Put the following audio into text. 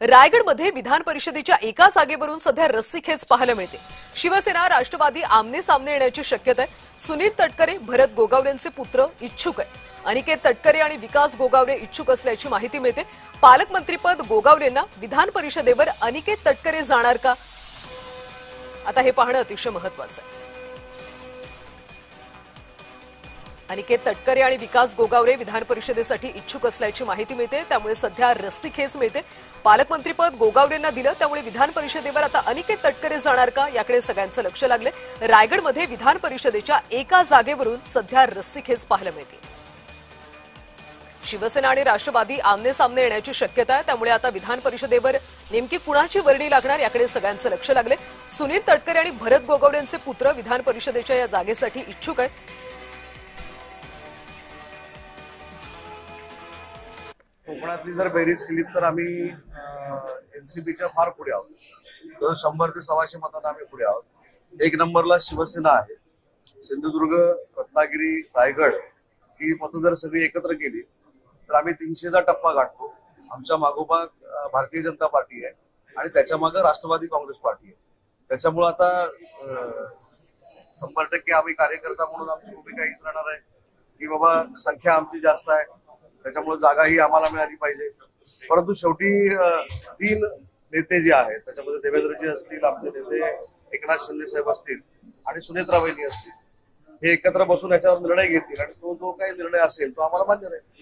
रायगडमध्ये विधान परिषदेच्या एका जागेवरून सध्या रस्सीखेच पाहायला मिळते। शिवसेना राष्ट्रवादी आमने सामने येण्याची शक्यता आहे। सुनील तटकरे भरत गोगावलेंचे पुत्र इच्छुक आहे। अनिकेत तटकरे आणि विकास गोगावले इच्छुक असल्याची माहिती मिळते। पालकमंत्रीपद गोगावलेंना विधान परिषदेवर अनिकेत तटकरे जाणार का, आता हे पाहणं अतिशय महत्त्वाचं आहे। अनिकेत तटकरे आणि विकास गोगावले विधान परिषदेसाठी इच्छुक असल्याची माहिती मिळते, त्यामुळे सध्या रस्सीखेच मिळते। पालकमंत्रीपद गोगावलेंना दिलं, त्यामुळे विधान परिषदेवर आता अनिकेत तटकरे जाणार का, याकडे सगळ्यांचं लक्ष लागले। रायगडमध्ये विधान परिषदेच्या एका जागेवरून सध्या रस्सीखेच पाहायला मिळते। शिवसेना आणि राष्ट्रवादी आमने सामने येण्याची शक्यता आहे, त्यामुळे आता विधान परिषदेवर नेमकी कुणाची वर्णी लागणार याकडे सगळ्यांचं लक्ष लागले। सुनील तटकरे आणि भरत गोगावलेंचे पुत्र विधान परिषदेच्या या जागेसाठी इच्छुक आहेत। कोकणातली जर बेरीज केली तर आम्ही एनसीपीच्या फार पुढे आहोत। 100 ते 125 मतांना आम्ही पुढे आहोत। एक नंबरला शिवसेना आहे। सिंधुदुर्ग, रत्नागिरी, रायगड ही मतं जर सगळी एकत्र केली तर आम्ही 300चा टप्पा गाठतो। आमच्या मागोमाग भारतीय जनता पार्टी आहे आणि त्याच्या मागे राष्ट्रवादी काँग्रेस पार्टी आहे। त्याच्यामुळे आता 100% आम्ही कार्यकर्ता म्हणून आमची भूमिका हीच राहणार आहे की बाबा संख्या आमची जास्त आहे, त्याच्यामुळे जागा ही आम्हाला मिळाली पाहिजे। परंतु शेवटी 3 नेते जे आहेत त्याच्यामध्ये देवेंद्रजी असतील, आमचे नेते एकनाथ शिंदे साहेब असतील आणि सुनेत्रा वहिनी असतील, हे एकत्र बसून याच्यावर निर्णय घेतील आणि तो जो काही निर्णय असेल तो आम्हाला मान्य राहील।